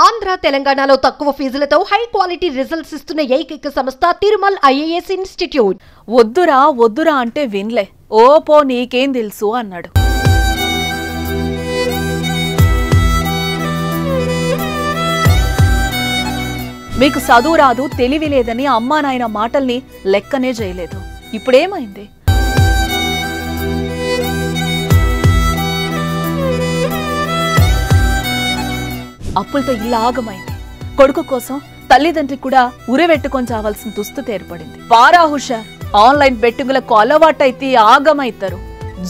ఆంధ్ర తెలంగాణలో తక్కువ ఫీజులతో high quality results ఇస్తున్న ఏకైక సంస్థ తిరుమల్ ఐఏఎస్ ఇన్స్టిట్యూట్. వద్దురా అంటే వినలే. ఓ పో నీకేం తెలుసు అన్నాడు. మీకు చదువు రాదు, తెలివి లేదని అమ్మా నాయన మాటల్ని లెక్కనే చేయలేదు. ఇప్పుడేమైంది? అప్పులతో ఇల్లు ఆగమైంది. కొడుకు కోసం తల్లిదండ్రి కూడా ఉరివెట్టుకొని చావాల్సిన దుస్థితి ఏర్పడింది. పారా హుషార్, ఆన్లైన్ బెట్టింగులకు అలవాటైతే ఆగమైతారు,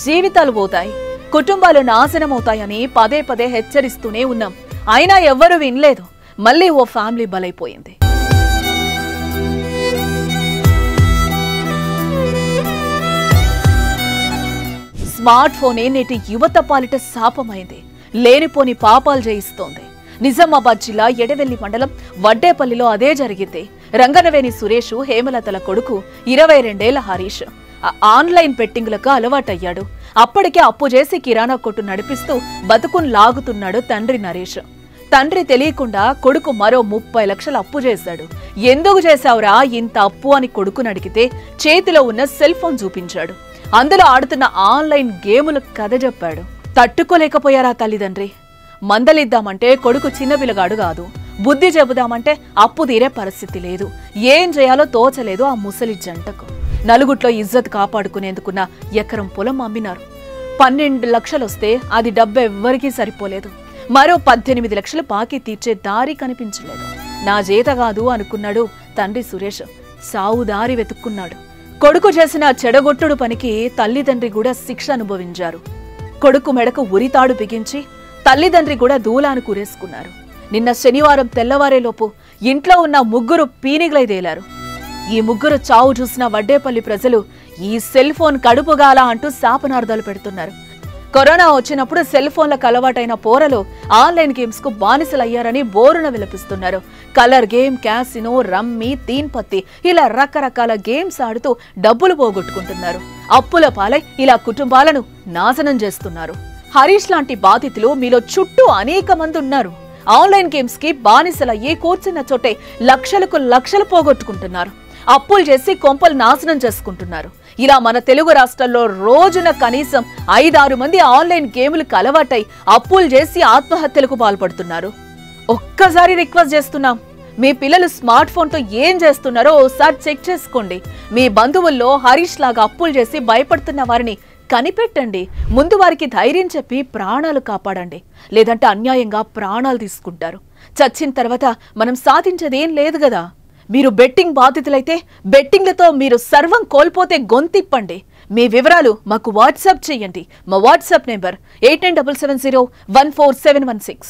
జీవితాలు పోతాయి, కుటుంబాలు నాశనమవుతాయని పదే పదే హెచ్చరిస్తూనే ఉన్నాం. అయినా ఎవ్వరూ వినలేదు. మళ్ళీ ఓ ఫ్యామిలీ బలైపోయింది. స్మార్ట్ ఫోనే నేటి యువత పాలిట శాపమైంది. లేనిపోని పాపాలు చేయిస్తోంది. నిజామాబాద్ జిల్లా ఎడవెల్లి మండలం వడ్డేపల్లిలో అదే జరిగింది. రంగనవేని సురేష్, హేమలతల కొడుకు 22 ఏళ్ల హరీష్ ఆన్లైన్ బెట్టింగులకు అలవాటయ్యాడు. అప్పటికే అప్పు చేసి కిరాణా కొట్టు నడిపిస్తూ బతుకును లాగుతున్నాడు తండ్రి నరేష్. తండ్రి తెలియకుండా కొడుకు మరో 30 లక్షలు అప్పు చేశాడు. ఎందుకు చేశావురా ఇంత అప్పు అని కొడుకుని అడిగితే చేతిలో ఉన్న సెల్ ఫోన్ చూపించాడు. అందులో ఆడుతున్న ఆన్లైన్ గేముల కథ చెప్పాడు. తట్టుకోలేకపోయారా తల్లిదండ్రి. మందలిద్దామంటే కొడుకు చిన్నపిల్లగాడు కాదు. బుద్ధి చెబుదామంటే అప్పు తీరే పరిస్థితి లేదు. ఏం చేయాలో తోచలేదు ఆ ముసలి జంటకు. నలుగుట్లో ఇజ్జత్ కాపాడుకునేందుకున్న ఎకరం పొలం అమ్మినారు. 12 లక్షలొస్తే అది డబ్బు ఎవ్వరికీ సరిపోలేదు. మరో 18 లక్షలు బాకీ తీర్చే దారి కనిపించలేదు. నా చేత కాదు అనుకున్నాడు తండ్రి సురేష్. సావు దారి వెతుక్కున్నాడు. కొడుకు చేసిన చెడగొట్టుడు పనికి తల్లిదండ్రి కూడా శిక్ష అనుభవించారు. కొడుకు మెడకు ఉరితాడు బిగించి తల్లిదండ్రి కూడా దూలాను కూరేసుకున్నారు. నిన్న శనివారం తెల్లవారేలోపు ఇంట్లో ఉన్న 3 పీనిగ్లైదేలారు. ఈ 3 చావు చూసిన వడ్డేపల్లి ప్రజలు ఈ సెల్ ఫోన్ కడుపుగాల అంటూ శాపనార్థాలు పెడుతున్నారు. కరోనా వచ్చినప్పుడు సెల్ ఫోన్లకు అలవాటైన పోరలు ఆన్లైన్ గేమ్స్ కు బానిసలయ్యారని బోరున విలపిస్తున్నారు. కలర్ గేమ్, క్యాసినో, రమ్మీ, తీన్పత్తి ఇలా రకరకాల గేమ్స్ ఆడుతూ డబ్బులు పోగొట్టుకుంటున్నారు. అప్పుల పాలై ఇలా కుటుంబాలను నాశనం చేస్తున్నారు. హరీష్ లాంటి బాధితులు మీలో చుట్టూ అనేక మంది ఉన్నారు. ఆన్లైన్ గేమ్స్ కి బానిసలయ్యి కూర్చున్న చోటే లక్షలకు లక్షలు పోగొట్టుకుంటున్నారు. అప్పులు చేసి కొంపలు నాశనం చేసుకుంటున్నారు. ఇలా మన తెలుగు రాష్ట్రాల్లో రోజున కనీసం 5-6 మంది ఆన్లైన్ గేములకు అలవాటై అప్పులు చేసి ఆత్మహత్యలకు పాల్పడుతున్నారు. ఒక్కసారి రిక్వెస్ట్ చేస్తున్నాం, మీ పిల్లలు స్మార్ట్ ఫోన్ తో ఏం చేస్తున్నారో ఓసారి చెక్ చేసుకోండి. మీ బంధువుల్లో హరీష్ లాగా అప్పులు చేసి భయపడుతున్న వారిని కనిపెట్టండి. ముందు వారికి ధైర్యం చెప్పి ప్రాణాలు కాపాడండి. లేదంటే అన్యాయంగా ప్రాణాలు తీసుకుంటారు. చచ్చిన తర్వాత మనం సాధించేదేం లేదు కదా. మీరు బెట్టింగ్ బాధితులైతే బెట్టింగ్లతో మీరు సర్వం కోల్పోతే గొంతిప్పండి. మీ వివరాలు మాకు వాట్సాప్ చేయండి. మా వాట్సాప్ నెంబర్ 8977014716.